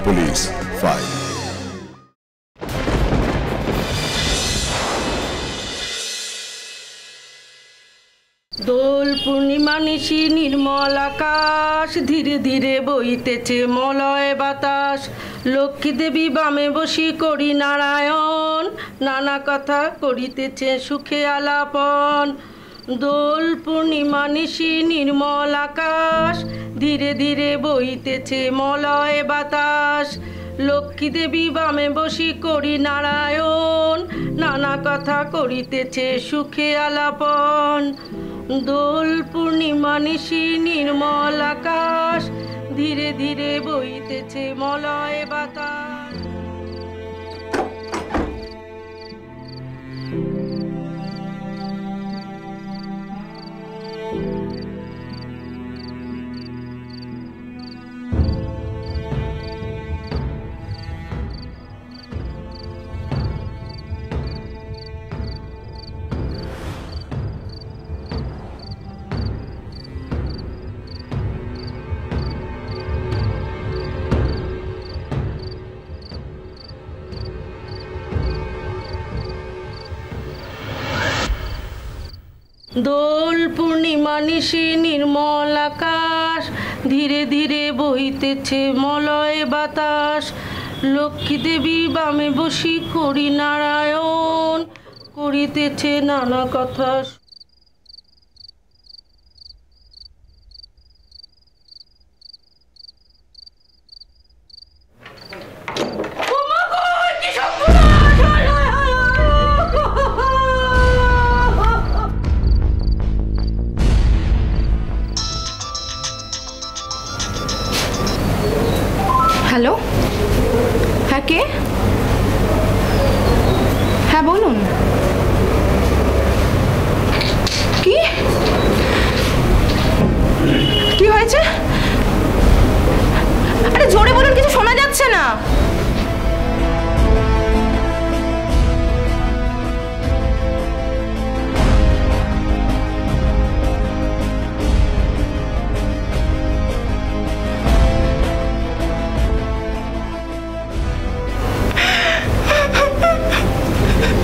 Police file. Dol Purnima নিশি নির্মল আকাশ, ধীরে ধীরে বইতেছে মলয় বাতাস। লক্ষ্মী দেবী বামে বসি করি নারায়ণ, নানা কথা করিতেছে সুখে আলাপন। দোল পূর্ণিমা নিশি নির্মল আকাশ, ধীরে ধীরে বইতেছে মলয় বাতাস। লক্ষ্মী দেবী বামে বসি করি নারায়ণ, নানা কথা করিতেছে সুখে আলাপন। দোল পূর্ণিমা নিশি নির্মল আকাশ, ধীরে ধীরে বইতেছে মলয় বাতাস। দোল পূর্ণিমা নিশি নির্মল আকাশ, ধীরে ধীরে বইতেছে মলয় বাতাস। লক্ষ্মী দেবী বামে বসি করি নারায়ণ, করিতেছে নানা কথা। হ্যালো, হ্যাঁ কে? হ্যাঁ বলুন। কি কি হয়েছে? আরে জোরে বলুন, কিছু শোনা যাচ্ছে না।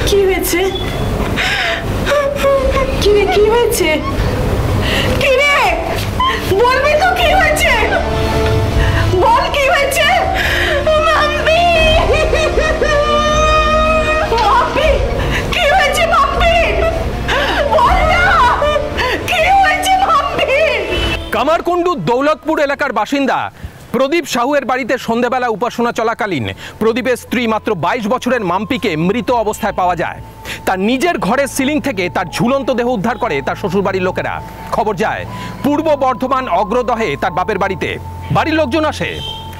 কি হয়েছে? কি হয়েছে? কি রে, বলবি তো কি হয়েছে? বল কি হয়েছে? মাম্পি, মাম্পি, কি হয়েছে মাম্পি? বল না, কি হয়েছে মাম্পি? কামারকুণ্ডু দৌলতপুর এলাকার বাসিন্দা প্রদীপ সাহুয়ের বাড়িতে সন্ধ্যাবেলা উপাসনা চলাকালীন প্রদীপের স্ত্রী মাত্র 22 বছরের মাম্পিকে মৃত অবস্থায় পাওয়া যায়। তার নিজের ঘরের সিলিং থেকে তার ঝুলন্ত দেহ উদ্ধার করে তার শ্বশুরবাড়ির লোকেরা। খবর যায় পূর্ব বর্ধমান অগ্রদহে তার বাপের বাড়িতে। বাড়ির লোকজন আসে,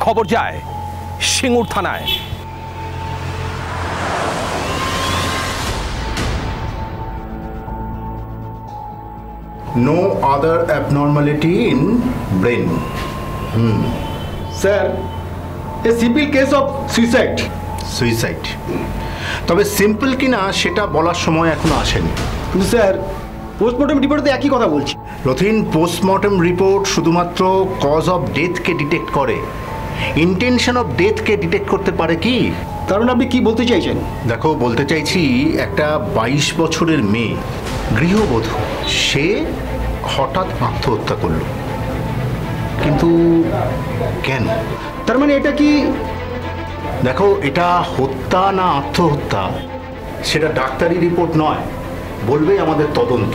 খবর যায় সিঙ্গুর থানায়। No other abnormality in brain. Sir, a simple case of suicide. Suicide. তবে সিম্পল কিনা সেটা বলার সময় এখনো আসেনি। কিন্তু স্যার, পোস্টমর্টম রিপোর্টে একই কথা বলছি। রথিন, পোস্টমর্টম রিপোর্ট শুধুমাত্র কজ অফ ডেথকে ডিটেক্ট করে, ইন্টেনশন অফ ডেথকে ডিটেক্ট করতে পারে কি? কারণ আপনি কি বলতে চাইছেন? দেখো, বলতে চাইছি একটা 22 বছরের মেয়ে গৃহবধূ, সে হঠাৎ আত্মহত্যা করলো, কিন্তু কেন? তার মানে এটা কি? দেখো, এটা হত্যা না আত্মহত্যা সেটা ডাক্তারি রিপোর্ট নয়, বলবে আমাদের তদন্ত।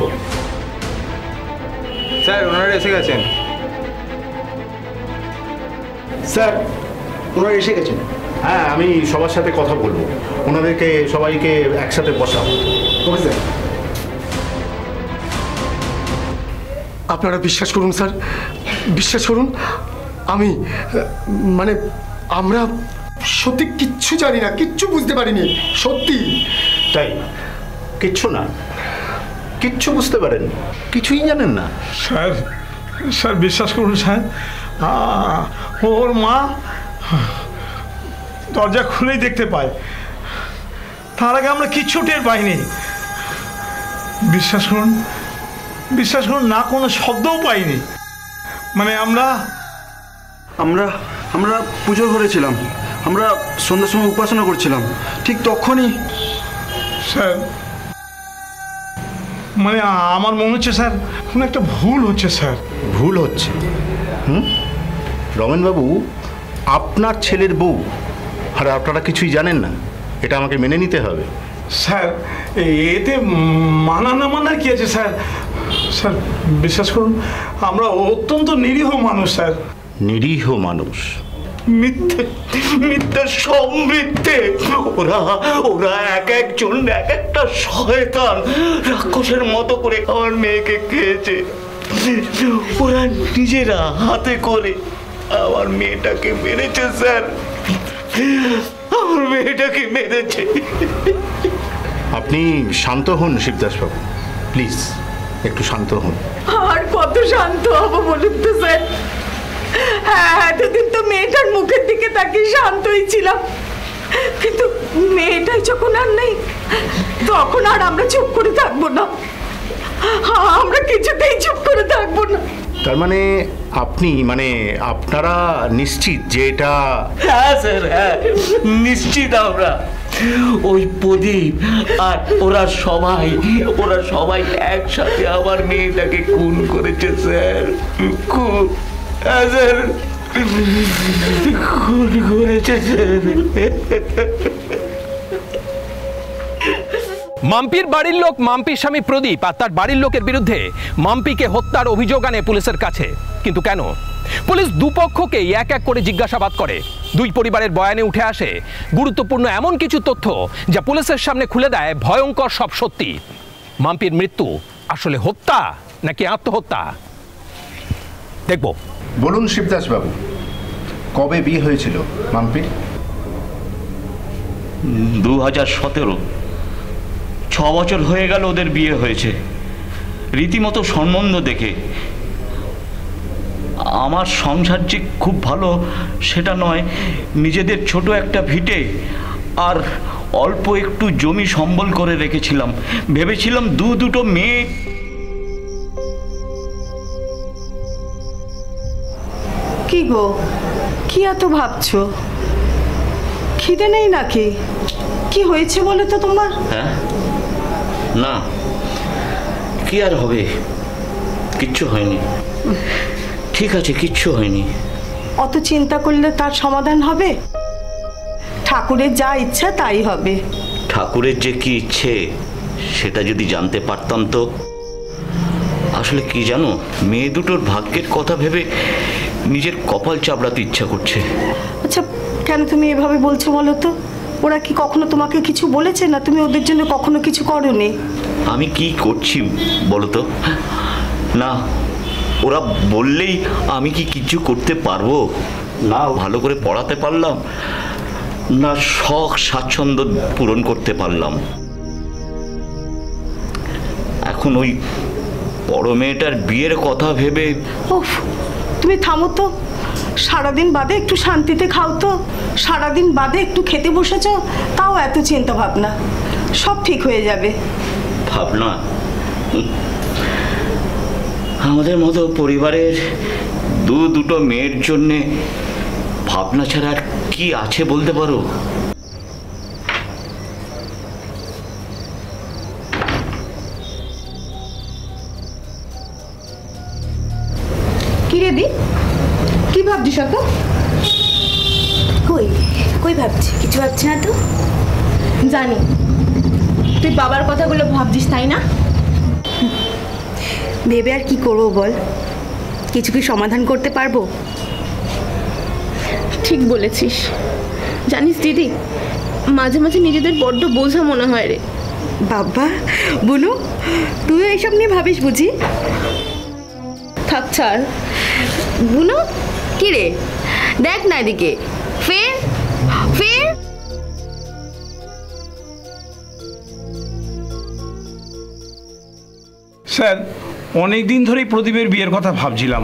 স্যার, ওনারা এসে গেছেন। স্যার, ওনারা এসে গেছেন। হ্যাঁ, আমি সবার সাথে কথা বলবো, ওনাদেরকে সবাইকে একসাথে বসাবো। Okay sir. আপনারা বিশ্বাস করুন স্যার, বিশ্বাস করুন, আমরা সত্যি কিচ্ছু জানি না, কিচ্ছু বুঝতে পারিনি, সত্যি। তাই? কিচ্ছু না? কিচ্ছু বুঝতে পারেন? কিছুই জানেন না? স্যার বিশ্বাস করুন স্যার, ওর মা দরজা খুলেই দেখতে পায়, তার আগে আমরা কিচ্ছু টের পাইনি। বিশ্বাস করুন, না কোনো শব্দও পাইনি। মানে আমরা আমরা পুজোর ঘরে ছিলাম, আমরা সন্ধ্যার সময় উপাসনা করছিলাম, ঠিক তখনই। স্যার মানে আমার মনে হচ্ছে স্যার কোনো একটা ভুল হচ্ছে স্যার। ভুল হচ্ছে? রমেনবাবু, আপনার ছেলের বউ আর আপনারা কিছুই জানেন না, এটা আমাকে মেনে নিতে হবে। স্যার এতে মানা না মানার কি আছে স্যার? স্যার বিশ্বাস করুন, আমরা অত্যন্ত নিরীহ মানুষ স্যার। নিরীহ মানুষ? মিথ্যে, মিথ্যে, সব মিথ্যে। ওরা ওরা এক একজন এক একটা শয়তান রাক্ষসের মতো করে আমার মেয়েকে খেয়েছে। ওরা নিজেরা হাতে করে আমার মেয়েটাকে মেরেছে স্যার, আমার মেয়েটাকে মেরেছে। আপনি শান্ত হন শিবদাসবাবু, প্লিজ একটু শান্ত হন। আর কত শান্ত হবো বলুন তো স্যার? হ্যাঁ, এতদিন তো মেয়েটার মুখের দিকে তাকিয়ে শান্তই ছিলাম, কিন্তু মেয়েটাই যখন আর নেই তখন আর আমরা চুপ করে থাকবো না, আমরা কিছুতেই চুপ করে থাকবো না। তার মানে আপনারা নিশ্চিত যে এটা? হ্যাঁ স্যার, হ্যাঁ নিশ্চিত আমরা। ওই প্রদীপ আর ওরা সবাই একসাথে আমার মেয়েটাকে খুন করেছে স্যার। খুন, হ্যাঁ স্যার, খুন করেছে স্যার। মাম্পির বাড়ির লোক, মাম্পির স্বামী প্রদীপ আর তার বাড়ির লোকের বিরুদ্ধে মাম্পিকে হত্যার অভিযোগ আনে পুলিশের কাছে। কিন্তু কেন? পুলিশ দুপক্ষকেই এক এক করে জিজ্ঞাসাবাদ করে। দুই পরিবারের বয়ানে উঠে আসে গুরুত্বপূর্ণ এমন কিছু তথ্য যা পুলিশের সামনে খুলে দেয় ভয়ঙ্কর সব সত্যি। মাম্পির মৃত্যু আসলে হত্যা নাকি আত্মহত্যা, দেখব। বলুন শিবদাসবাবু, কবে বিয়ে হয়েছিল মাম্পির? 2017। 6 বছর হয়ে গেল ওদের বিয়ে হয়েছে, রীতিমতো সম্বন্ধ দেখে। আমার সংসার যে খুব ভালো সেটা নয়, নিজেদের ছোট একটা ভিটে আর অল্প একটু জমি সম্বল করে রেখেছিলাম। ভেবেছিলাম দুটো মেয়ে। কি গো, কি এত ভাবছো? খিদে নেই নাকি? কি হয়েছে বলে তো তোমার? হ্যাঁ, না কি আর হবে, কিচ্ছু হয়নি। ঠিক আছে, কিচ্ছু হয়নি। অত চিন্তা করলে তার সমাধান হবে? ঠাকুরের যা ইচ্ছা তাই হবে। ঠাকুরের যে কি ইচ্ছে সেটা যদি জানতে পারতাম তো। আসলে কি জানো, মেয়ে দুটোর ভাগ্যের কথা ভেবে নিজের কপাল চাপড়াতে ইচ্ছা করছে। আচ্ছা, কেন তুমি এভাবে বলছো বলো তো? ওরা কি কখনো তোমাকে কিছু বলেছে? না তুমি ওদের জন্য কখনো কিছু করোনি? আমি কি করছি বলো তো? না, ওরা বললেই আমি কি কিছু করতে পারবো? না ভালো করে পড়াতে পারলাম, না শখ স্বাচ্ছন্দ্য পূরণ করতে পারলাম। এখন ওই বড় মেয়েটার বিয়ের কথা ভেবে। ওফ, তুমি থামো তো। সারাদিন বাদে একটু শান্তিতে খাও তো। সারাদিন বাদে একটু খেতে বসেছ, তাও এত চিন্তা ভাবনা। সব ঠিক হয়ে যাবে। ভাবনা? আমাদের মতো পরিবারের দুটো মেয়ের জন্যে ভাবনা ছাড়া আর কি আছে বলতে পারো? কি রে দি, কি ভাবছিস অত? কই কই ভাবছি? কিছু ভাবছি না তো। জানি তুই বাবার কথাগুলো ভাবছিস, তাই না? ভেবে আর কি করবো বল? কিছু কি সমাধান করতে পারবো? ঠিক বলেছিস। জানিস দিদি, মাঝে মাঝে নিজেদের বড্ড বোঝা মনে হয় রে। বাবা বলু, তুইও এইসব নিয়ে ভাবিস বুঝি? থাক ছাড়। বুনু, কি রে? দেখ না এদিকে, ফের ফের। স্যার, অনেক দিন ধরেই প্রদীপের বিয়ের কথা ভাবছিলাম।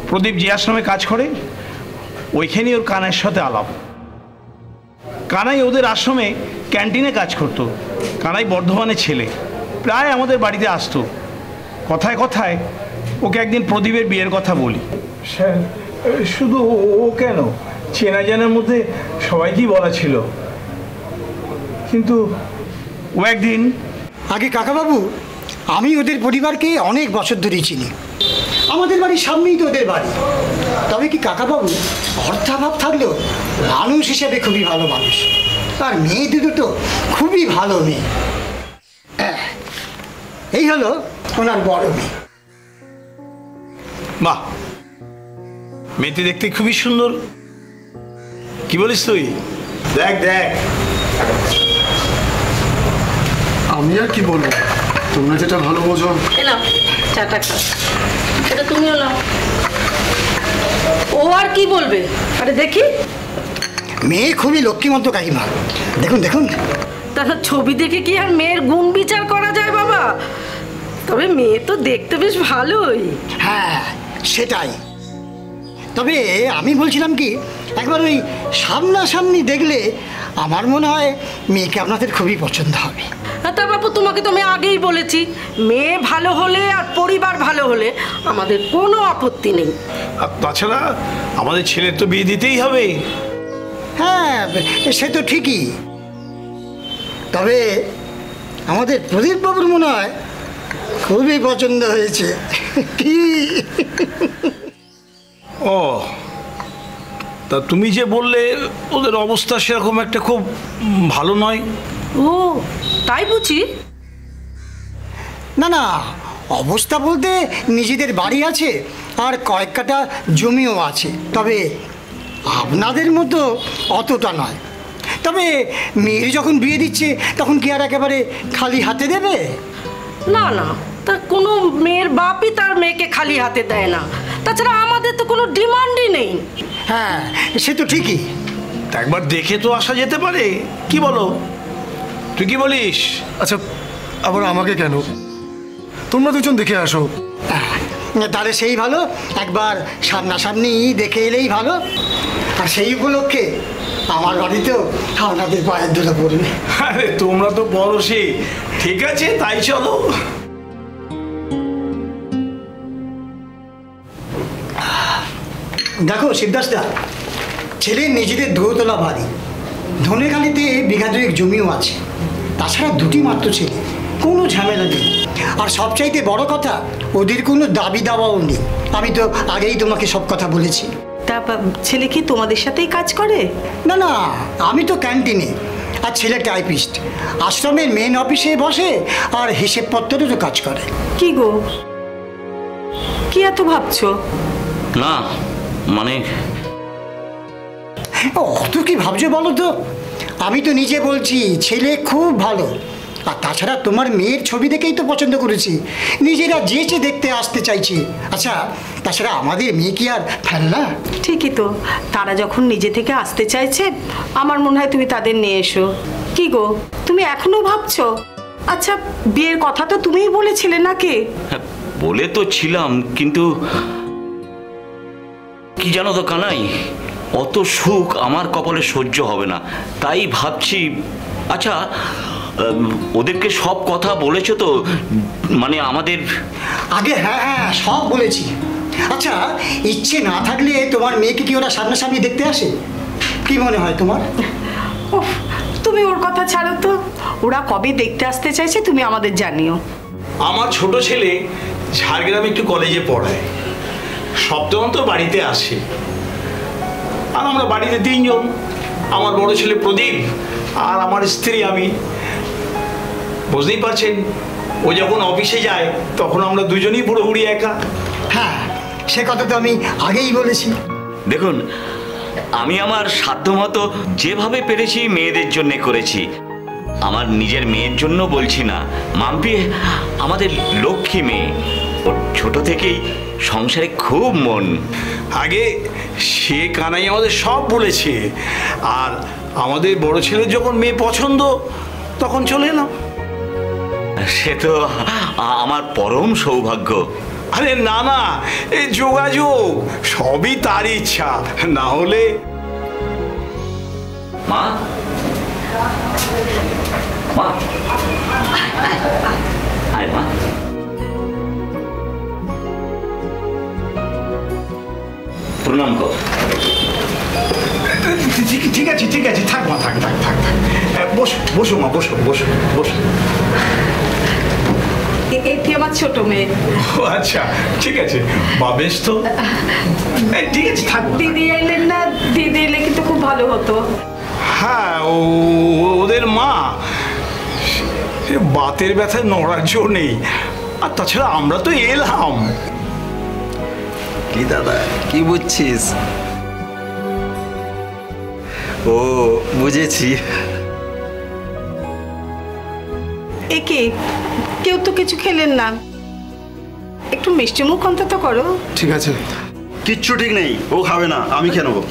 প্রদীপ যে আশ্রমে কাজ করে ওইখানেই ওর কানাইয়ের সাথে আলাপ। কানাই ওদের আশ্রমে ক্যান্টিনে কাজ করতো। কানাই বর্ধমানের ছেলে, প্রায় আমাদের বাড়িতে আসতো। কথায় কথায় ওকে একদিন প্রদীপের বিয়ের কথা বলি। স্যার, শুধু ও কেন, চেনা জানার মধ্যে সবাইকেই বলা ছিল, কিন্তু ও একদিন আগে কাকাবাবু, আমি ওদের পরিবারকে অনেক বছর ধরেই চিনি। আমাদের বাড়ির সামনেই তো ওদের বাড়ি। তবে কি কাকাবাবু, অর্থাভাব থাকলেও মানুষ হিসেবে খুবই ভালো মানুষ। আর মেয়ে দুটো তো খুবই ভালো মেয়ে। এই হলো ওনার বড় মেয়ে। বাহ, মেয়েটি দেখতে খুবই সুন্দর। কি বলিস তুই? দেখ দেখ। আমি আর কি বলবো, তোমরা যেটা ভালো বোঝো। এলাম চাটা খা, এটা তুমিও নাও। ও আর কি বলবে? আরে দেখি। মেয়ে খুবই লক্ষ্মীমন্ত কাকিমা, দেখুন দেখুন। তার ছবি দেখে কি আর মেয়ের গুণ বিচার করা যায় বাবা? তবে মেয়ে তো দেখতে বেশ ভালোই। হ্যাঁ সেটাই। তবে আমি বলছিলাম কি, একবার ওই সামনাসামনি দেখলে আমার মনে হয় মেয়েকে আপনাদের খুবই পছন্দ হবে। তা বাবু, তোমাকে তো আমি আগেই বলেছি, মেয়ে ভালো হলে আর পরিবার ভালো হলে আমাদের কোনো আপত্তি নেই। আর তাছাড়া আমাদের ছেলের তো বিয়ে দিতেই হবে। হ্যাঁ সে তো ঠিকই। তবে আমাদের প্রদীপ বাবুর মনে হয় খুবই পছন্দ হয়েছে। কি? ও, তা তুমি যে বললে ওদের অবস্থা সেরকম একটা খুব ভালো নয়। ও তাই বুঝি? না না, অবস্থা বলতে নিজেদের বাড়ি আছে আর কয়েক কাটা জমিও আছে। তবে আপনাদের মতো অতটা নয়। তবে মেয়ের যখন বিয়ে দিচ্ছে তখন কি আর একেবারে খালি হাতে দেবে? না না, তা কোনো মেয়ের বাপই তার মেয়েকে খালি হাতে দেয় না। তাছাড়া আমাদের তো কোনো ডিমান্ডই নেই। হ্যাঁ সে তো ঠিকই। তা একবার দেখে তো আসা যেতে পারে, কি বলো? তুই কি বলিস? আচ্ছা, আবার আমাকে কেন? তোমরা দুজন দেখে আসো। তাহলে সেই ভালো, একবার সামনাসামনি দেখে এলেই ভালো। আর সেই উপলক্ষে আমার বাড়িতেও আপনাদের পায়ের ধুলো পড়বে। আরে তোমরা তো বড়শি, ঠিক আছে তাই চলো। দেখো শিবদাসদা, ছেলের নিজেদের দোতলা বাড়ি, ধনেখালিতে বিঘা দুয়েক জমিও আছে। তাছাড়া দুটি মাত্র ছেলে, কোনো ঝামেলা নেই। আর সবচাইতে বড় কথা, ওদের কোনো দাবি দাওয়াও নেই। আমি তো আগেই তোমাকে সব কথা বলেছি। তা ছেলে কি তোমাদের সাথেই কাজ করে? না না, আমি তো ক্যান্টিনে, আর ছেলে টাইপিস্ট। আশ্রমের মেন অফিসে বসে আর হিসেবপত্রেরও তো কাজ করে। কি গো, কি এত ভাবছো? না মানে অত কি ভাবছো বলো তো? আমি তো নিজে বলছি ছেলে খুব ভালো। আর তাছাড়া তোমার মেয়ের ছবি দেখেই তো পছন্দ করেছি, নিজেরা যেচে দেখতে আসতে চাইছি। আচ্ছা, তাছাড়া আমাদের মেয়ে কি আর ফেলনা? ঠিকই তো, তারা যখন নিজে থেকে আসতে চাইছে, আমার মনে হয় তুমি তাদের নিয়ে এসো। কি গো, তুমি এখনো ভাবছো? আচ্ছা, বিয়ের কথা তো তুমিই বলেছিলে নাকি? হ্যাঁ, বলে তো ছিলাম, কিন্তু কি জানো তো কানাই, অত সুখ আমার কপালে সহ্য হবে না। তাই ভাবছি, আচ্ছা ওদেরকে সব কথা বলেছো তো? মানে আমাদের আগে হ্যাঁ হ্যাঁ সব বলেছি। আচ্ছা, ইচ্ছে না থাকলে তোমার মেয়েকে কি ওরা সামনাসামনি দেখতে আসে? কি মনে হয় তোমার? উফ, তুমি ওর কথা ছাড়ো তো। ওরা কবে দেখতে আসতে চাইছে তুমি আমাদের জানিও। আমার ছোট ছেলে ঝাড়গ্রামে একটু কলেজে পড়ায়, সপ্তাহান্ত বাড়িতে আসে। আর আমরা বাড়িতে তিনজন, আমার বড় ছেলে প্রদীপ আর আমার স্ত্রী আমি। বুঝতেই পারছেন, ও যখন অফিসে যায় তখন আমরা দুজনেই পুরোপুরি একা। হ্যাঁ, সে কথা তো আমি আগেই বলেছি। দেখুন, আমি আমার সাধ্যমতো যেভাবে পেরেছি মেয়েদের জন্য করেছি। আমার নিজের মেয়ের জন্য বলছি না, মাম্পি আমাদের লক্ষ্মী মেয়ে, ওর ছোট থেকেই সংসারে খুব মন। আগে সে কানাই আমাদের সব বলেছে, আর আমাদের বড় ছেলের যখন মেয়ে পছন্দ তখন চলে এলাম। সে তো আমার পরম সৌভাগ্য। আরে না না, এই যোগাযোগ সবই তার ইচ্ছা, না হলে। মা, মা, আয় মা। প্রণাম কর। ঠিক আছে ঠিক আছে, থাক মা, থাক থাক থাক থাক। বসো বসো মা, বসো বসো বসো। এটি আমার ছোট মেয়ে। ও আচ্ছা, ঠিক আছে বা, বেশ তো, ঠিক আছে থাক। দিদি এলেন না? দিদি এলে কিন্তু খুব ভালো হতো। হ্যাঁ, ওদের মা বাতের ব্যথায় নড়ার জো নেই, আর তাছাড়া আমরা তো এলাম। কি দাদা, কি বুঝছিস? ও বুঝেছি। একে কেউ তো কিছু খেলেন না, একটু মিষ্টি মুখ অন্তত করো। ঠিক আছে। কিচ্ছু ঠিক নেই, ও খাবে না, আমি খেয়ে নেবো।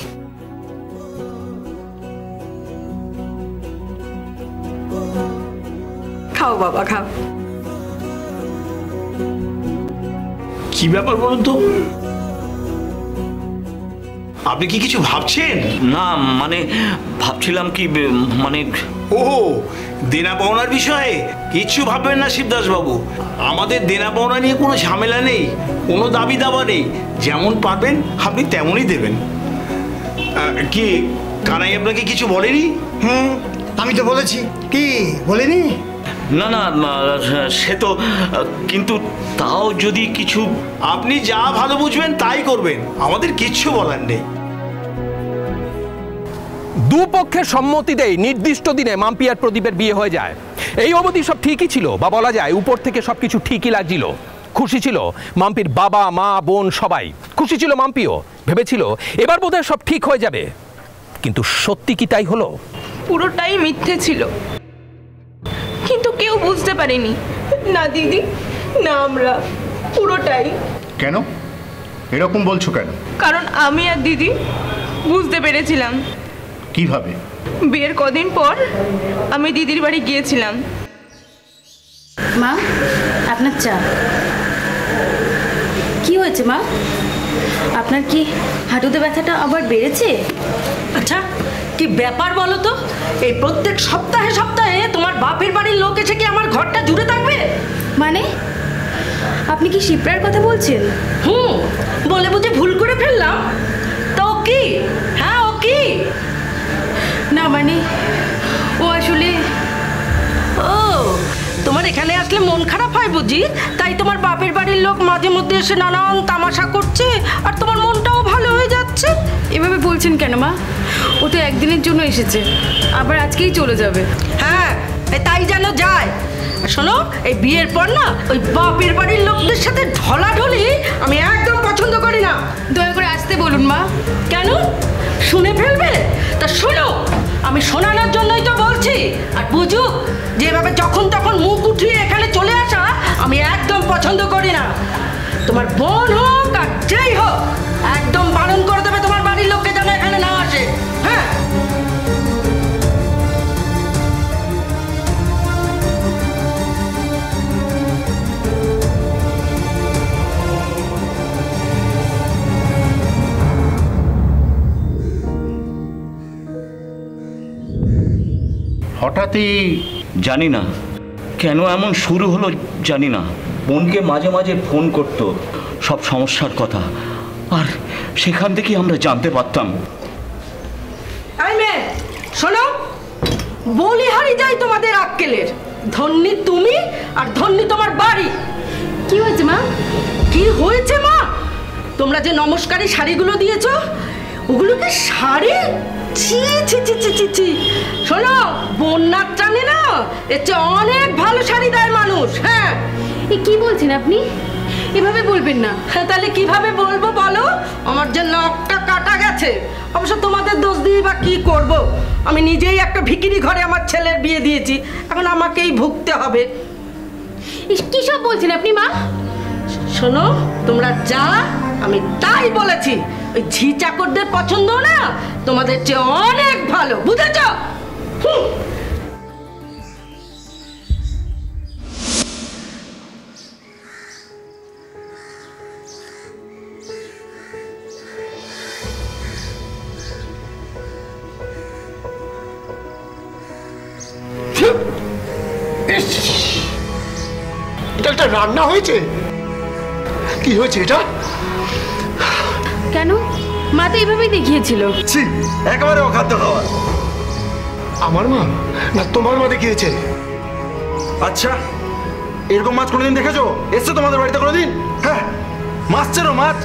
খাও বাবা, খাও। কি ব্যাপার বলুন তো, আপনি কি কিছু ভাবছেন? না মানে ভাবছিলাম কি মানে ও দেনা পাওনার বিষয়ে কিচ্ছু ভাববেন না শিবদাস বাবু, আমাদের দেনা পাওনা নিয়ে কোনো ঝামেলা নেই, কোনো দাবি দাবা নেই, যেমন পারবেন আপনি তেমনই দেবেন। কি কানাই আপনাকে কিছু বলেনি? আমি তো বলেছি। কি বলেনি? না না সে তো, কিন্তু তাও যদি কিছু। আপনি যা ভালো বুঝবেন তাই করবেন, আমাদের কিচ্ছু বলার নেই। দুপক্ষের সম্মতিতেই নির্দিষ্ট দিনে মাম্পি আর প্রদীপের বিয়ে হয়ে যায়। এই অবধি সব ঠিকই ছিল, বা বলা যায় উপর থেকে সবকিছু ঠিকই লাগছিল। খুশি ছিল মাম্পির বাবা মা বোন সবাই, খুশি ছিল মাম্পিও, ভেবেছিল এবার বোধহয় সব ঠিক হয়ে যাবে। কিন্তু সত্যি কি তাই হলো? পুরোটাই মিথ্যে ছিল, কিন্তু কেউ বুঝতে পারেনি। না দিদি, না আমরা, পুরোটাই। কেন এরকম বলছো কেন? কারণ আমি আর দিদি বুঝতে পেরেছিলাম। কিভাবে? বিয়ের কদিন পর আমি দিদির বাড়ি গিয়েছিলাম। মা, আপনার চা। কি হয়েছে মা? আপনার কি হাঁটুতে ব্যথাটা আবার বেড়েছে? আচ্ছা, কি ব্যাপার বলো তো? এই প্রত্যেক সপ্তাহে সপ্তাহে তোমার বাপের বাড়ির লোক এসে কি আমার ঘরটা জুড়ে থাকবে? মানে আপনি কি শিপ্রার কথা বলছেন? বলে বুঝে ভুল করে ফেললাম তো? কি হ্যাঁ, ও কি? না মানে ও আসলে, ও তোমার এখানে আসলে মন খারাপ হয় বুঝি, তাই তোমার বাপের বাড়ির লোক মাঝে মধ্যে এসে নানান তামাশা করছে আর তোমার মনটাও ভালো হয়ে যাচ্ছে। এভাবে বলছেন কেন মা? ও তো একদিনের জন্য এসেছে, আবার আজকেই চলে যাবে। হ্যাঁ, তাই যেন যায়। শোনো, এই বিয়ের পর না ওই বাপের বাড়ির লোকদের সাথে ঢলাঢলি আমি একদম পছন্দ করি না। দয়া করে আসতে বলুন মা। কেন, শুনে ফেলবে? তা শোনো, আমি শোনানোর জন্যই তো বলছি। আর বুঝুক যে এভাবে যখন তখন মুখ উঠিয়ে এখানে চলে আসা আমি একদম পছন্দ করি না। তোমার বোন হোক আর যেই হোক, একদম বারণ করে দেবে তোমার বাড়ির লোককে যেন এখানে না আসে। হ্যাঁ, হঠাৎই জানি না কেন এমন শুরু হলো, জানি না। বোনকে মাঝে মাঝে ফোন করতো সব সমস্যার কথা, আর সেখান থেকে আমরা জানতে পারতাম। শোনো, বলিহারি যাই তোমাদের আক্কেলের। ধন্যি তুমি আর ধন্যি তোমার বাড়ি। কি হয়েছে মা? কি হয়েছে মা? তোমরা যে নমস্কারী শাড়িগুলো দিয়েছো, ওগুলো কি শাড়ি? ছি ছি ছি ছি ছি ছি। শোনো, বন্যার টানে না এর চেয়ে অনেক ভালো শাড়ি দেয় মানুষ। হ্যাঁ, এ কি বলছেন আপনি? এভাবে বলবেন না। হ্যাঁ, তাহলে কিভাবে বলবো বলো? আমার যে নখটা কাটা গেছে। অবশ্য তোমাদের দোষ দিয়ে বা কি করব? আমি নিজেই একটা ভিখিরি ঘরে আমার ছেলের বিয়ে দিয়েছি, এখন আমাকেই ভুগতে হবে। কি সব বলছেন আপনি মা? শোনো, তোমরা যা আমি তাই বলেছি। ওই ঝি চাকরদের পছন্দ না তোমাদের চেয়ে অনেক ভালো, বুঝেছ? এটা একটা রান্না হয়েছে? কি হয়েছে এটা? কেন মা তো এইভাবেই দেখিয়েছিল। ছি, একেবারে অখাদ্য খাবার। আমার মা না তোমার মা দেখিয়েছে? আচ্ছা, এরকম মাছ কোনোদিন দেখেছো? এসছো তোমাদের বাড়িতে কোনোদিন? হ্যাঁ, মাছ চেনো মাছ?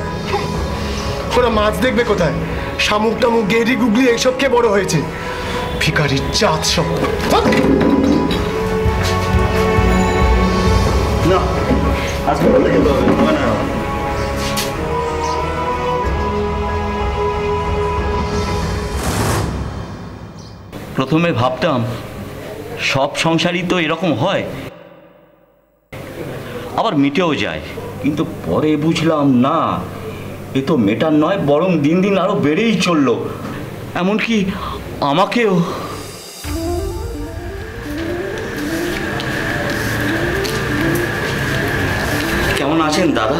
ওরা মাছ দেখবে কোথায়? শামুক টামুক গেরি গুগলি এইসব খেয়ে বড় হয়েছে। ভিখারির জাত সব। না, আজকে বলতে খেতে হবে না। প্রথমে ভাবতাম সব সংসারই তো এরকম হয়, আবার মিটেও যায়, কিন্তু পরে বুঝলাম না, এ তো মেটার নয়, বরং দিন দিন আরো বেড়েই চললো। এমনকি আমাকেও। কেমন আছেন দাদা?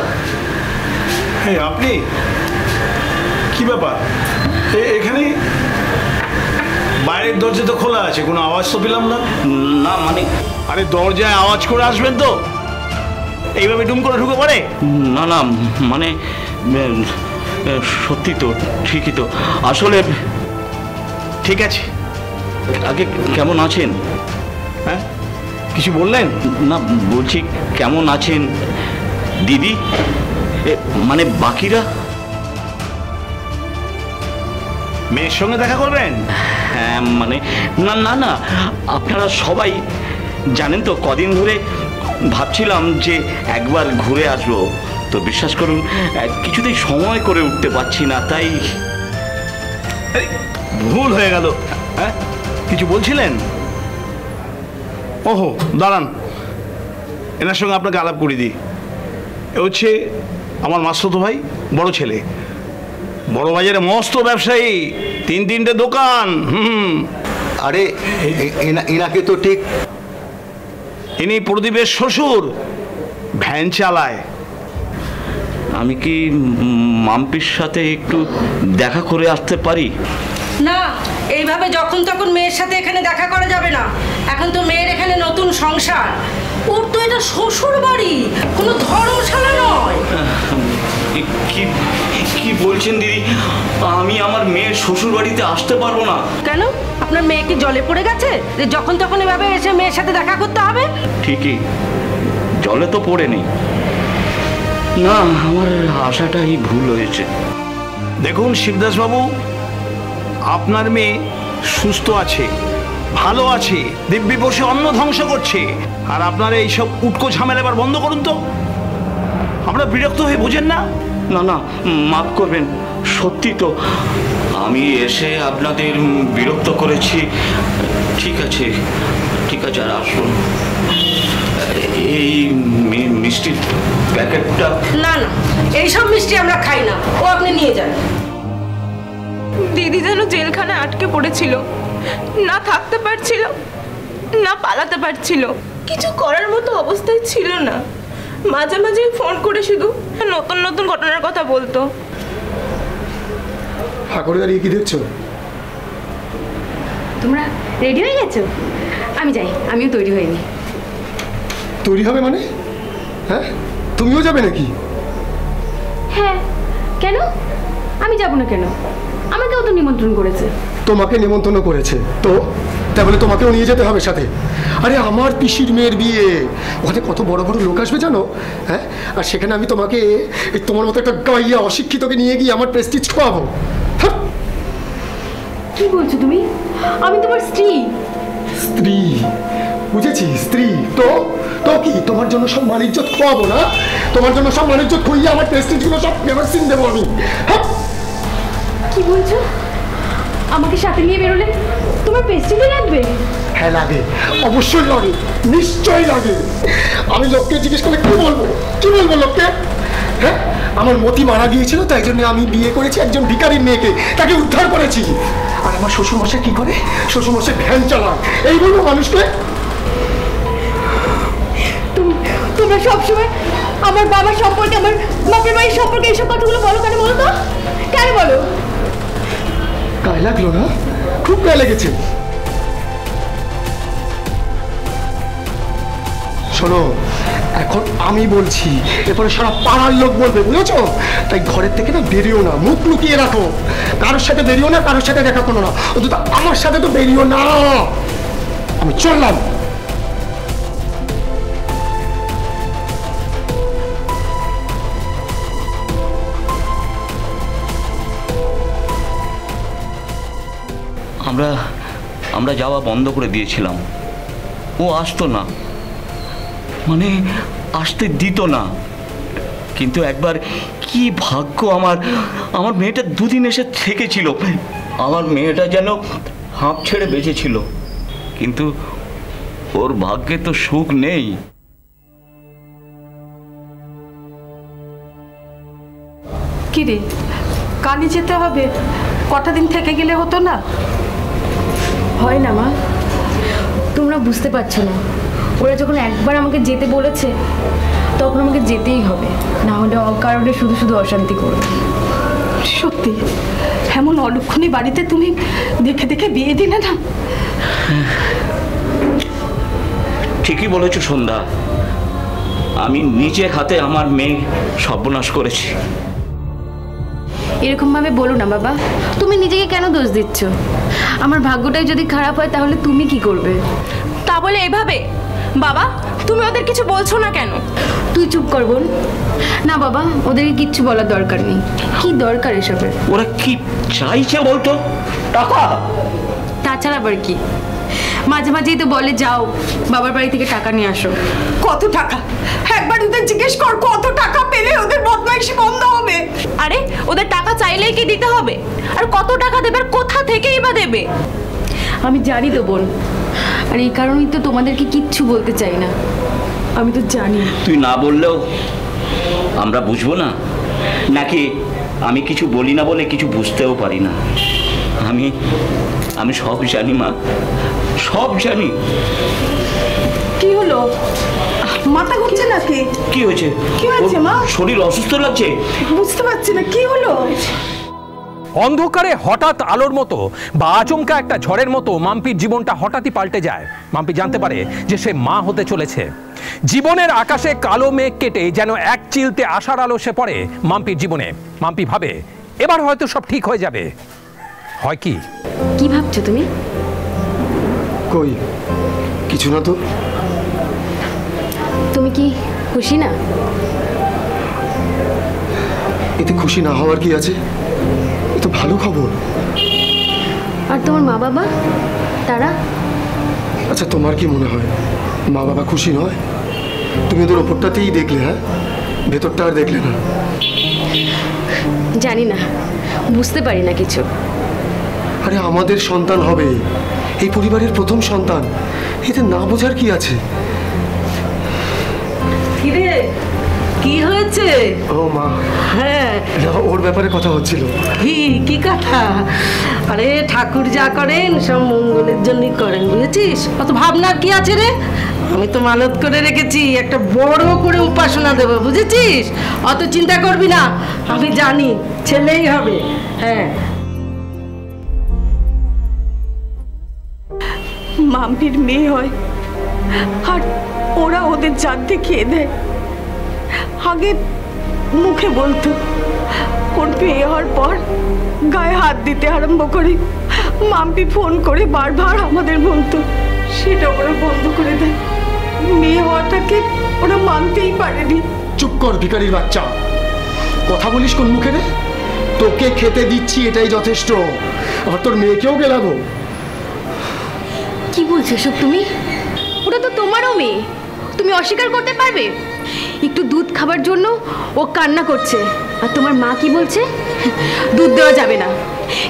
হ্যাঁ, আপনি কি ব্যাপার এখানে? বাইরের দরজা তো খোলা আছে, কোনো আওয়াজ তো পেলাম না। না মানে, আরে দরজায় আওয়াজ করে আসবেন তো, এইভাবে ডুম করে ঢুকে পড়ে? না না মানে সত্যি তো, ঠিকই তো, আসলে ঠিক আছে। আগে কেমন আছেন? হ্যাঁ, কিছু বললেন? না বলছি কেমন আছেন দিদি, মানে বাকিরা? মেয়ের সঙ্গে দেখা করবেন? হ্যাঁ মানে, না না না, আপনারা সবাই জানেন তো, কদিন ধরে ভাবছিলাম যে একবার ঘুরে আসবো, তো বিশ্বাস করুন কিছুতেই সময় করে উঠতে পারছি না, তাই। ভুল হয়ে গেল। হ্যাঁ, কিছু বলছিলেন? ওহো, দাঁড়ান, এনার সঙ্গে আপনাকে আলাপ করে দিই। এ হচ্ছে আমার মাসতুতো ভাই, বড় ছেলে, বড় বাজারে মস্ত ব্যবসায়ী, 3-3টে দোকান। আরে এনাকে তো ঠিক। ইনি প্রদীপের শ্বশুর, ভ্যান চালায়। আমি কি মাম্পির সাথে একটু দেখা করে আসতে পারি? না, এইভাবে যখন তখন মেয়ের সাথে এখানে দেখা করা যাবে না। এখন তো মেয়ের এখানে নতুন সংসার, ওর তো এটা শ্বশুর বাড়ি, কোনো ধর্মশালা নয়। কি কি বলছেন দিদি? আমি আমার মেয়ের শ্বশুর বাড়িতে আসতে পারবো না। কেন? আপনার মেয়ে কি জলে পড়ে গেছে যে যখন তখন এভাবে এসে মেয়ের সাথে দেখা করতে হবে? ঠিকই, জলে তো পড়ে নেই। না, আমার আশাটাই ভুল হয়েছে। দেখুন শিবদাস বাবু, আপনার মেয়ে সুস্থ আছে, ভালো আছে, দিব্যি বসে অন্ন ধ্বংস করছে, আর আপনারা এইসব উটকো ঝামেলা এবার বন্ধ করুন তো। আমরা বিরক্ত হয়ে বোঝেন না? না না, মাফ করবেন, সত্যি তো আমি এসে আপনাদের বিরক্ত করেছি। ঠিক আছে ঠিক আছে, আর আসুন, এই মিষ্টির প্যাকেটটা। না না, এইসব মিষ্টি আমরা খাই না, ও আপনি নিয়ে যান। দিদি যেন জেলখানায় আটকে পড়েছিল, না থাকতে পারছিল না পালাতে পারছিল, কিছু করার মতো অবস্থায় ছিল না। মাঝে মাঝে ফোন করে শুধু নতুন নতুন ঘটনার কথা বলতো। হা করে দাঁড়িয়ে কি দেখছো? তোমরা রেডি হয়ে গেছো? আমি যাই, আমিও তৈরি হইনি। তৈরি হবে মানে? হ্যাঁ, তুমিও যাবে নাকি? হ্যাঁ, কেন? আমি যাব না কেন? আমাকেও তো নিমন্ত্রণ করেছে। তোমাকে নিমন্ত্রণ করেছে তো তাহলে তোমাকেও নিয়ে যেতে হবে সাথে। আরে আমার পিসির মেয়ের বিয়ে, ওখানে কত বড় বড় লোক আসবে জানো? হ্যাঁ, আর সেখানে আমি তোমাকে তোমার মতো একটা গাইয়া অশিক্ষিতকে নিয়ে গিয়ে আমার প্রেস্টিজ খোয়াবো? কি বলছো তুমি? আমি তোমার স্ত্রী। স্ত্রী? বুঝেছি, স্ত্রী। তো তো কি তোমার জন্য সব মানিজ্জত খোয়াবো না? তোমার জন্য সব মানিজ্জত খুইয়ে আমার প্রেস্টিজগুলো সব ব্যবস্থিত দেবো আমি। কি বলছো? আমাকে সাথে নিয়ে বেরোলে তোমার প্রেস্টিজে লাগবে? হ্যাঁ লাগে, অবশ্যই লাগে, নিশ্চয়ই লাগে। আমি লোককে জিজ্ঞেস করলে কি বলবো? কি বলবো লোককে? হ্যাঁ, আমার মতি মারা গিয়েছিল, তাই জন্য আমি বিয়ে করেছি একজন ভিখারির মেয়েকে, তাকে উদ্ধার করেছি। আর আমার শ্বশুরমশাই কি করে? শ্বশুরমশাই ভ্যান চালায়, এই বলবো মানুষকে? তোমরা সবসময় আমার বাবার সম্পর্কে, আমার বাপের বাড়ির সম্পর্কে এইসব কথাগুলো বলো কেন বলো তো? কেন বলো? গায়ে লাগলো না? খুব গায়ে লেগেছে। শোনো, এখন আমি বলছি, এরপরে সারা পাড়ার লোক বলবে, বুঝেছো? তাই ঘরের থেকে না বেরিও না, মুখ লুকিয়ে রাখো। কারোর সাথে বেরিও না, কারোর সাথে দেখা করো না, অন্তত আমার সাথে তো বেরিও না। আমি চললাম। আমরা যাওয়া বন্ধ করে দিয়েছিলাম। ও আসতো না, মানে আসতে দিত না। কিন্তু একবার কি ভাগ্য আমার মেয়েটা দুদিন এসে থেকেছিল। আমার মেয়েটা যেন হাঁপ ছেড়ে বেঁচেছিল, কিন্তু ওর ভাগ্যে তো সুখ নেই। কি রে, কালই যেতে হবে? কটা দিন থেকে গেলে হতো না? হয় না মা, তোমরা বুঝতে পারছো না। ওরা যখন একবার আমাকে যেতে বলেছে তখন আমাকে যেতেই হবে, না হলে অকারণে শুধু শুধু অশান্তি করবে। সত্যি এমন অলক্ষণী বাড়িতে তুমি দেখে দেখে বিয়ে দিলে না? ঠিকই বলেছো সন্ধ্যা, আমি নিজের হাতে আমার মেয়ে সর্বনাশ করেছি। এরকম ভাবে বলো না বাবা, তুমি নিজেকে কেন দোষ দিচ্ছ? আমার ভাগ্যটাই যদি খারাপ হয় তাহলে তুমি কি করবে? তা বলে এভাবে? বাবা, তুমি ওদের কিছু বলছো না কেন? তুই চুপ কর বোন। না বাবা, ওদেরকে কিচ্ছু বলার দরকার নেই। কি দরকার এসবের? ওরা কি চাইছে বলতো? টাকা? তাছাড়া আবার কি? মাঝে মাঝেই তো বলে যাও বাবার বাড়ি থেকে টাকা নিয়ে আসো। কত টাকা? একবার ওদের জিজ্ঞেস কর, কত টাকা পেলে ওদের বদমাইশি বন্ধ হবে? আরে ওদের টাকা চাইলেই কি দিতে হবে? আর কত টাকা দেবে, আর কোথা থেকেই বা দেবে? আমি জানি তো বোন, আর এই কারণেই তো তোমাদেরকে কিচ্ছু বলতে চাই না। আমি তো জানি। তুই না বললেও আমরা বুঝবো না নাকি? আমি কিছু বলি না বলে কিছু বুঝতেও পারি না। আমি সব জানি মা, সব জানি। কি হলো? মাথা ঘুরছে নাকি? কি হয়েছে? কি হয়েছে মা? শরীর অসুস্থ লাগছে। বুঝতে পারছি না কি হলো। অন্ধকারে হঠাৎ আলোর মতো বা আচমকা একটা ঝড়ের মতো মাম্পির জীবনটা হঠাৎই পাল্টে যায়। মাম্পি জানতে পারে যে সে মা হতে চলেছে। জীবনের আকাশে কালো মেঘ কেটে যেন এক চিলতে আশার আলো সে পড়ে মাম্পির জীবনে। মাম্পি ভাবে এবার হয়তো সব ঠিক হয়ে যাবে। হয় কি? কি ভাবছো তুমি? কই কিছু না তো। তুমি কি খুশি না? এতে খুশি না হওয়ার কি আছে? এ তো ভালো খবর। আর তোমার মা বাবা তারা? আচ্ছা তোমার কি মনে হয় মা বাবা খুশি নয়? তুমি ওদের ওপরটাতেই দেখলে, হ্যাঁ, ভেতরটা আর দেখলে না। জানি না, বুঝতে পারি না কিছু। আরে আমাদের সন্তান হবে, এই পরিবারের প্রথম সন্তান, এতে না বোঝার কি আছে? কিরে কি হয়েছে? ও মা, হ্যাঁ ওর ব্যাপারে কথা হচ্ছিল। কি কথা? আরে ঠাকুর যা করেন সব মঙ্গলের জন্যই করেন, বুঝেছিস? অত ভাবনার কি আছে রে? আমি তো মানত করে রেখেছি একটা বড় করে উপাসনা দেবো, বুঝেছিস? অত চিন্তা করবি না, আমি জানি ছেলেই হবে। হ্যাঁ, মাম্পির মেয়ে হয় আর ওরা ওদের জাত দেখিয়ে দেয়। আগে মুখে বলতো, ওর বিয়ে হওয়ার পর গায়ে হাত দিতে আরম্ভ করে মাম্পি ফোন করে বারবার আমাদের বলতো, সেটা ওরা বন্ধ করে দেয়। মেয়ে হওয়াটাকে ওরা মানতেই পারেনি। চুপ কর ভিখারির বাচ্চা, কথা বলিস কোন মুখে রে? তোকে খেতে দিচ্ছি এটাই যথেষ্ট, আর তোর মেয়েকেও গেলাবো। কি বলছো সব তুমি? ওটা তো তোমারও মেয়ে, তুমি অস্বীকার করতে পারবে? একটু দুধ খাবার জন্য ও কান্না করছে, আর তোমার মা কি বলছে? দুধ দেওয়া যাবে না,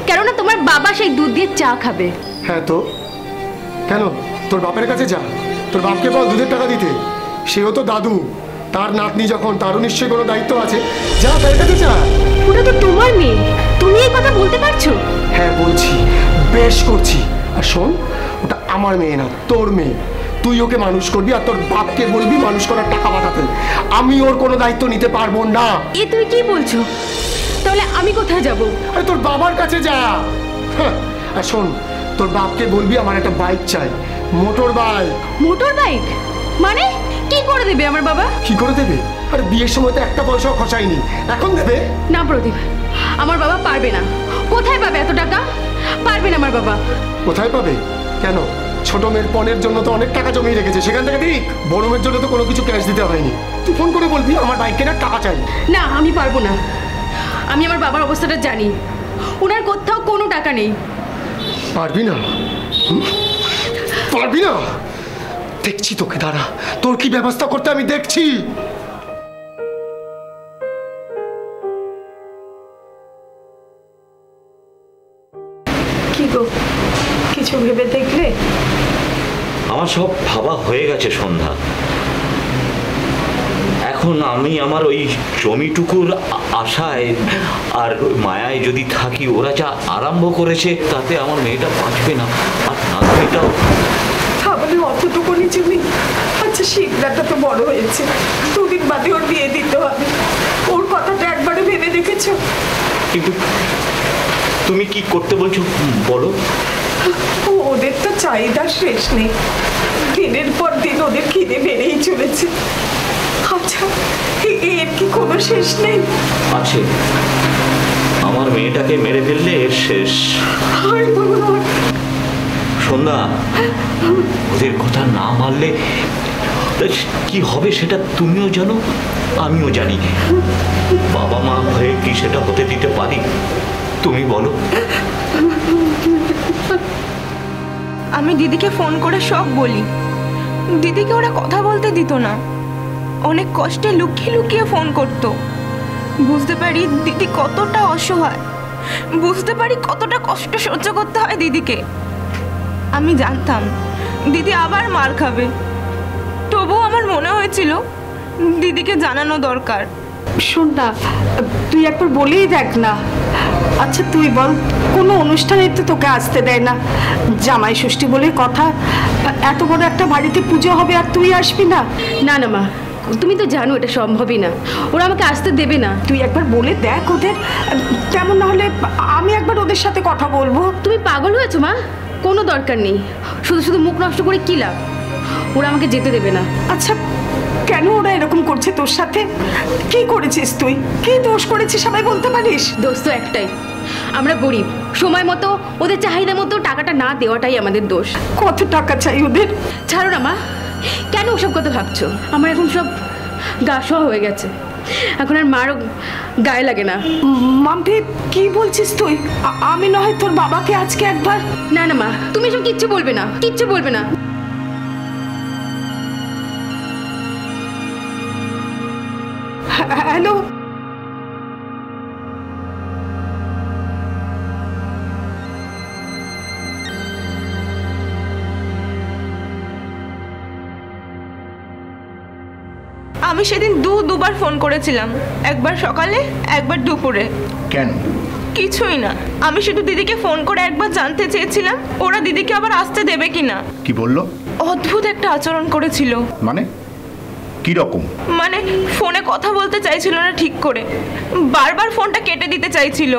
কেননা তোমার বাবা সেই দুধ দিয়ে চা খাবে। হ্যাঁ তো কেন? তোর বাপের কাছে যা, তোর বাপকে বল দুধের টাকা দিতে। সেও তো দাদু, তার নাতনি যখন, তারও নিশ্চয়ই কোনো দায়িত্ব আছে। যা তার কাছে যা। ওটা তো তোমার মেয়ে, তুমি এই কথা বলতে পারছো? হ্যাঁ বলছি, বেশ করছি। আর শোন, ওটা আমার মেয়ে না, তোর মেয়ে। তুই ওকে মানুষ করবি আর তোর বাপকে বলবি মানুষ করার টাকা পাঠাতে। আমি ওর কোনো দায়িত্ব নিতে পারবো না। এ তুমি কি বলছো? তাহলে আমি কোথায় যাব? আরে তোর বাবার কাছে যা। হ্যাঁ, আর শোন, তোর বাপকে বলবি আমার একটা বাইক চাই, মোটর বাইক। Motor bike? মানে কি করে দেবে আমার বাবা? কি করে দেবে? আরে বিয়ের সময় তো একটা পয়সাও খসায়নি, এখন দেবে? না প্রদীপ, আমার বাবা পারবে না। কোথায় পাবে এত টাকা? পারবে না আমার বাবা। কোথায় পাবে? কেন? ছোট মেয়ের পণের জন্য তো অনেক টাকা জমিয়ে রেখেছে, সেখান থেকে দিক। বড় মেয়ের জন্য তো কোনো কিছু ক্যাশ দিতে হয়নি। তুই ফোন করে বলবি আমার বাইক কেনার টাকা চাই। না, আমি পারবো না। আমি আমার বাবার অবস্থাটা জানি, ওনার কোথাও কোনো টাকা নেই। পারবি না? পারবি না? দেখছি তোকে, দাঁড়া, তোর কি ব্যবস্থা করতে আমি দেখছি। কি গো, কিছু ভেবে দেখলে? আমার সব ভাবা হয়ে গেছে সন্ধ্যা। এখন আমি আমার ওই জমিটুকুর আশায় আর মায়ায় যদি থাকি, ওরা যা আরম্ভ করেছে তাতে আমার মেয়েটা বাঁচবে না। আর না মেয়েটাও তাহলে অতটুকুনি জমি। আচ্ছা, শিবদাটা তো বড় হয়েছে, দুদিন বাদে ওর বিয়ে দিতে হবে। ওর কথাটা একবারে ভেবে দেখেছো? কিন্তু তুমি কি করতে বলছো বলো? ওদের তো চাহিদা শেষ নেই, দিনের পর দিন ওদের খিদে বেড়েই চলেছে। আচ্ছা, এর কি কোনো শেষ নেই? আছে, আমার মেয়েটাকে মেরে ফেললে এর শেষ। সন্ধ্যা, ওদের কথা না মানলে কি হবে সেটা তুমিও জানো, আমিও জানি। বাবা মা হয়ে কি সেটা হতে দিতে পারি? তুমি বলো। আমি দিদিকে ফোন করে সব বলি, দিদিকে ওরা কথা বলতে দিত না। অনেক কষ্টে লুকিয়ে লুকিয়ে ফোন করতো। বুঝতে পারি দিদি কতটা অসহায়, বুঝতে পারি কতটা কষ্ট সহ্য করতে হয় দিদিকে। আমি জানতাম দিদি আবার মার খাবে, তবুও আমার মনে হয়েছিল দিদিকে জানানো দরকার। শোন না, তুই একবার বলেই দেখ না। আচ্ছা তুই বল, কোনো অনুষ্ঠানে তো তোকে আসতে দেয় না, জামাই ষষ্ঠী বলে কথা, এত বড় একটা বাড়িতে পুজো হবে আর তুই আসবি না? না না মা, তুমি তো জানো এটা সম্ভবই না, ওরা আমাকে আসতে দেবে না। তুই একবার বলে দেখ ওদের, কেমন না হলে আমি একবার ওদের সাথে কথা বলবো। তুমি পাগল হয়েছো মা? কোনো দরকার নেই, শুধু শুধু মুখ নষ্ট করে কি লাভ? ওরা আমাকে যেতে দেবে না। আচ্ছা, কেন ওরা এরকম করছে তোর সাথে? কি করেছিস তুই? কি দোষ করেছিস সবাই বলতে পারিস? দোষ তো একটাই, আমরা গরিব, সময় মতো ওদের চাহিদা মতো টাকাটা না দেওয়াটাই আমাদের দোষ। কত টাকা চাই ওদের? ছাড়ো না মা, কেন ওসব কথা ভাবছো? আমার এখন সব গা শোয়া হয়ে গেছে, এখন আর মারও গায়ে লাগে না। মাম্পি, কি বলছিস তুই? আমি না হয় তোর বাবাকে আজকে একবার। না না মা, তুমি এসব কিচ্ছু বলবে না, কিচ্ছু বলবে না। হ্যালো, আমি সেদিন দুবার ফোন করেছিলাম, একবার সকালে একবার দুপুরে। কেন? কিছুই না, আমি শুধু দিদিকে ফোন করে একবার জানতে চেয়েছিলাম ওরা দিদিকে আবার আসতে দেবে কিনা। কি বললো? অদ্ভুত একটা আচরণ করেছিল। মানে কি রকম? মানে ফোনে কথা বলতে চাইছিল না ঠিক করে, বারবার ফোনটা কেটে দিতে চাইছিল।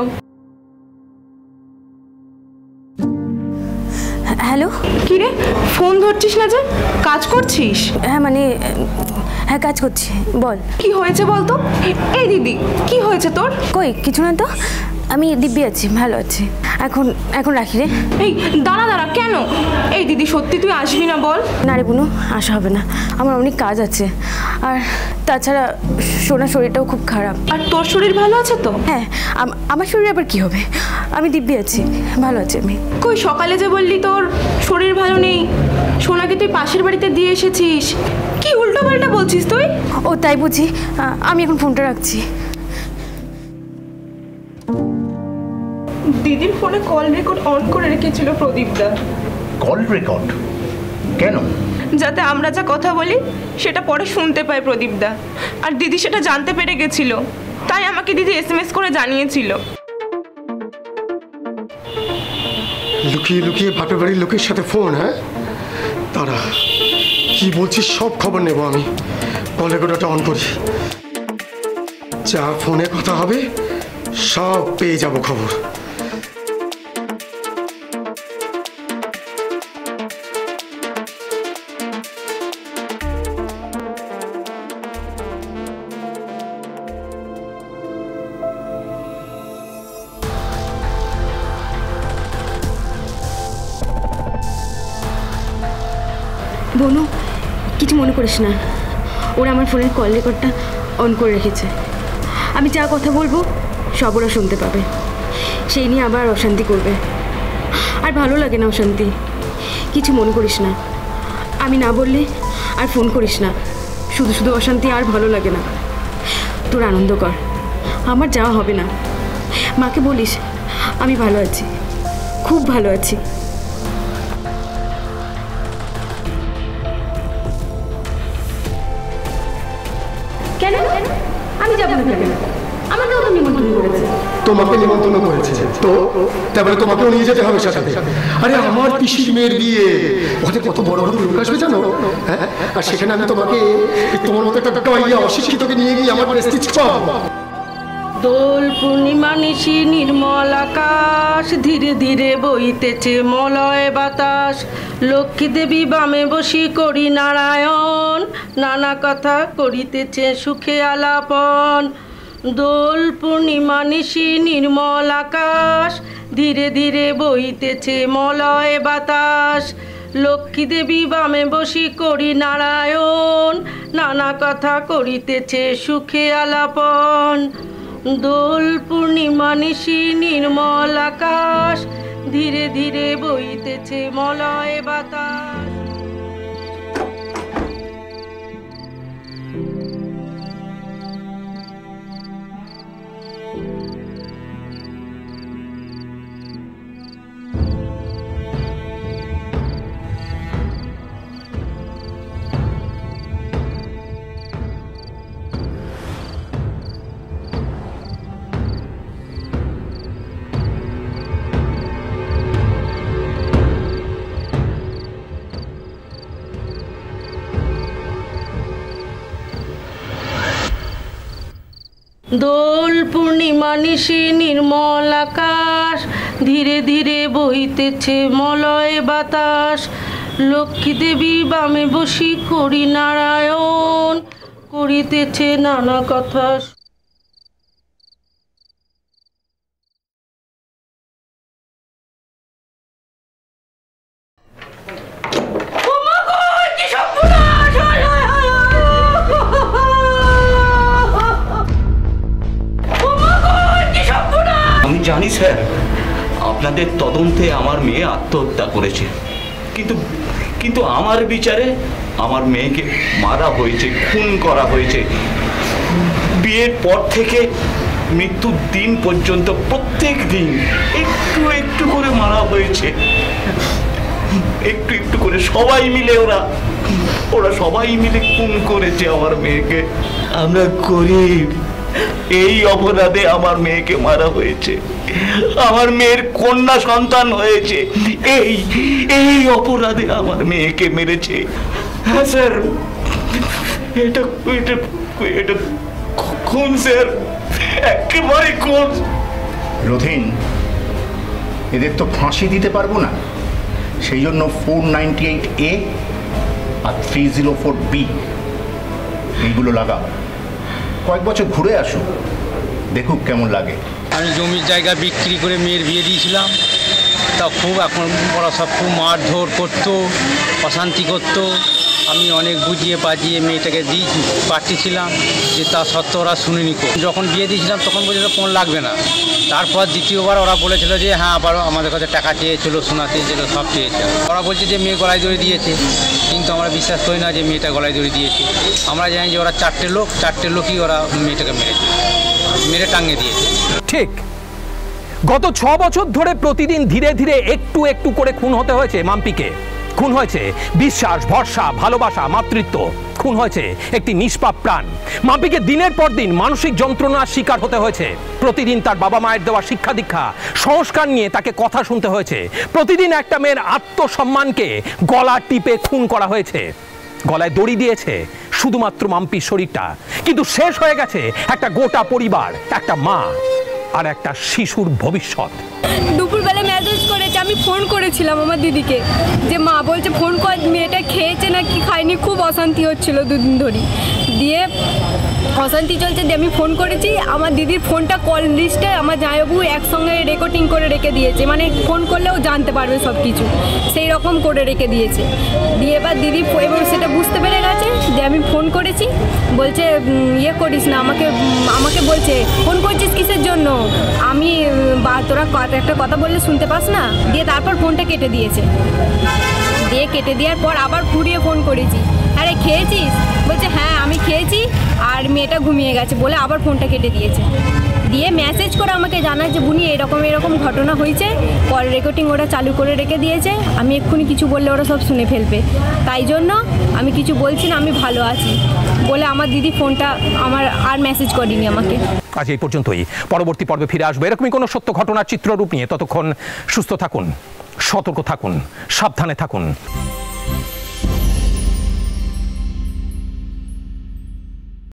হ্যালো, কি রে ফোন ধরছিস না যে? কাজ করছিস? হ্যাঁ মানে, হ্যাঁ কাজ করছি। বল কি হয়েছে বলতো? এই দিদি, কি হয়েছে তোর? কই কিছু না তো, আমি দিব্যি আছি, ভালো আছি। এখন এখন রাখি রে। এই দাঁড়া দাঁড়া, কেন? এই দিদি সত্যি তুই আসবি না বল? না রে বুনু, আসা হবে না, আমার অনেক কাজ আছে। আর তাছাড়া সোনার শরীরটাও খুব খারাপ। আর তোর শরীর ভালো আছে তো? হ্যাঁ, আমার শরীর আবার কি হবে, আমি দিব্যি আছি, ভালো আছি আমি। কই সকালে যে বললি তোর শরীর ভালো নেই, সোনাকে তুই পাশের বাড়িতে দিয়ে এসেছিস, কি উল্টো পাল্টা বলছিস তুই? ও তাই বুঝি, আমি এখন ফোনটা রাখছি। দিদির ফোনে কল রেকর্ড অন করে রেখেছিল প্রদীপদা। Call record? কেন? যাতে আমরা যা কথা বলি সেটা পরে শুনতে পায় প্রদীপদা। আর দিদি সেটা জানতে পেরে গেছিল, তাই আমাকে দিদি SMS করে জানিয়েছিল। লুকিয়ে লুকিয়ে বাপের বাড়ির লোকের সাথে ফোন? হ্যাঁ, তারা কি বলছিস সব খবর নেব আমি। কল রেকর্ডারটা অন করি, যা ফোনে কথা হবে সব পেয়ে যাব খবর। বনু, কিছু মনে করিস না, ওরা আমার ফোনের কল রেকর্ডটা অন করে রেখেছে। আমি যা কথা বলবো সব ওরা শুনতে পাবে, সেই নিয়ে আবার অশান্তি করবে। আর ভালো লাগে না অশান্তি, কিছু মনে করিস না। আমি না বললে আর ফোন করিস না, শুধু শুধু অশান্তি আর ভালো লাগে না। তোর আনন্দ কর, আমার যাওয়া হবে না। মাকে বলিস আমি ভালো আছি, খুব ভালো আছি। কেন আমি যাবো না? কেন? আমাকেও তো নিমন্ত্রণ করেছে। তোমাকে নিমন্ত্রণ করেছে তো তারপরে তোমাকেও নিয়ে যেতে হবে সাথে। আরে আমার পিসির মেয়ের বিয়ে, ওখানে কত বড় বড় লোক আসবে জানো? হ্যাঁ, আর সেখানে আমি তোমাকে তোমার মতো একটা গাইয়া অশিক্ষিতকে নিয়ে গিয়ে আমার প্রেস্টিজ পাবো। দোল পূর্ণিমা নিশি নির্মল আকাশ, ধীরে ধীরে বইতেছে মলয় বাতাস। লক্ষ্মী দেবী বামে বসি করি নারায়ণ, নানা কথা করিতেছে সুখে আলাপন। দোল পূর্ণিমা নিশি নির্মল আকাশ, ধীরে ধীরে বইতেছে মলয় বাতাস। লক্ষ্মী দেবী বামে বসি করি নারায়ণ, নানা কথা করিতেছে সুখে আলাপন। দোল পূর্ণিমা নিশি নির্মল আকাশ, ধীরে ধীরে বইতেছে মলয় বাতাস। দোল পূর্ণিমা নিশি নির্মল আকাশ, ধীরে ধীরে বইতেছে মলয় বাতাস। লক্ষ্মী দেবী বামে বসি করি নারায়ণ, করিতেছে নানা কথা। আমি জানি স্যার, আপনাদের তদন্তে আমার মেয়ে আত্মহত্যা করেছে, কিন্তু কিন্তু আমার বিচারে আমার মেয়েকে মারা হয়েছে, খুন করা হয়েছে। বিয়ের পর থেকে মৃত্যুর দিন পর্যন্ত প্রত্যেক দিন একটু একটু করে মারা হয়েছে, একটু একটু করে। সবাই মিলে ওরা সবাই মিলে খুন করেছে আমার মেয়েকে। আমরা গরিব, এই অপরাধে আমার মেয়েকে মারা হয়েছে। আমার মেয়ের কন্যা সন্তান হয়েছে, এই অপরাধে আমার মেয়েকে মেরেছে। হ্যাঁ স্যার, এটা এটা এটা খুন স্যার, একেবারে খুন। রথিন, এদের তো ফাঁসি দিতে পারবো না, সেই জন্য 498A আর 304B এইগুলো লাগাও। কয়েক বছর ঘুরে আসুক, দেখুক কেমন লাগে। আমি জমির জায়গা বিক্রি করে মেয়ের বিয়ে দিয়েছিলাম, তা খুব এখন ওরা সব খুব মারধর করতো, অশান্তি করতো। আমি অনেক বুঝিয়ে বাজিয়ে মেয়েটাকে পাঠিয়েছিলাম, যে তা সত্ত্বেও ওরা শুনিনি। যখন বিয়ে দিয়েছিলাম তখন বলেছিল ফোন লাগবে না। তারপর দ্বিতীয়বার ওরা বলেছিল যে হ্যাঁ, আবার আমাদের কাছে টাকা চেয়েছিল, সোনা চেয়েছিল, সব চেয়েছিল। ওরা বলছে যে মেয়ে গলায় দড়ি দিয়েছে, কিন্তু আমরা বিশ্বাস করি না যে মেয়েটা গলায় দড়ি দিয়েছে। আমরা জানি যে ওরা চারটে লোকই ওরা মেয়েটাকে মেরেছে, মেরে টাঙিয়ে দিয়েছে। ঠিক, গত 6 বছর ধরে প্রতিদিন ধীরে ধীরে একটু একটু করে খুন হতে হয়েছে মাম্পিকে। খুন হয়েছে বিশ্বাস, ভরসা, ভালোবাসা, মাতৃত্ব। খুন হয়েছে একটি নিষ্পাপ প্রাণ। মাম্পিকে দিনের পর দিন মানসিক যন্ত্রণার শিকার হতে হয়েছে। প্রতিদিন তার বাবা মায়ের দেওয়া শিক্ষা দীক্ষা, সংস্কার নিয়ে তাকে কথা শুনতে হয়েছে। প্রতিদিন একটা মেয়ের আত্মসম্মানকে গলা টিপে খুন করা হয়েছে। গলায় দড়ি দিয়েছে শুধুমাত্র মাম্পির শরীরটা, কিন্তু শেষ হয়ে গেছে একটা গোটা পরিবার, একটা মা আর একটা শিশুর ভবিষ্যৎ। দুপুরবেলা মেসেজ করেছে, আমি ফোন করেছিলাম আমার দিদিকে, যে মা বলছে ফোন কর, মেয়েটা খেয়েছে না কি খায়নি, খুব অশান্তি হচ্ছিল দুদিন ধরে। দিয়ে অশান্তি চলছে দিয়ে আমি ফোন করেছি, আমার দিদির ফোনটা কল লিস্টে আমার জামাইবাবু একসঙ্গে রেকর্ডিং করে রেখে দিয়েছে, মানে ফোন করলেও জানতে পারবে সব কিছু, সেই রকম করে রেখে দিয়েছে। দিয়ে এবার দিদি এবং সেটা বুঝতে পেরে গেছে যে আমি ফোন করেছি, বলছে ইয়ে করিস না, আমাকে বলছে ফোন করছিস কিসের জন্য, আমি তোরা একটা কথা বললে শুনতে পাস না, দিয়ে তারপর ফোনটা কেটে দিয়েছে। দিয়ে কেটে দেওয়ার পর আবার ঘুরিয়ে ফোন করেছি, আরে খেয়েছিস, বলছে হ্যাঁ আমি খেয়েছি আর মেয়েটা ঘুমিয়ে গেছে বলে আবার ফোনটা কেটে দিয়েছে। দিয়ে মেসেজ করে আমাকে জানায় যে বুনি এরকম ঘটনা হয়েছে, কল রেকর্ডিং ওরা চালু করে রেখে দিয়েছে, আমি এক্ষুনি কিছু বললে ওরা সব শুনে ফেলবে, তাই জন্য আমি কিছু বলছি না, আমি ভালো আছি বলে আমার দিদি ফোনটা আমার আর মেসেজ করেনি আমাকে। আজ এই পর্যন্তই, পরবর্তী পর্বে ফিরে আসবে এরকমই কোনো সত্য ঘটনার চিত্ররূপ নিয়ে। ততক্ষণ সুস্থ থাকুন, সতর্ক থাকুন, সাবধানে থাকুন।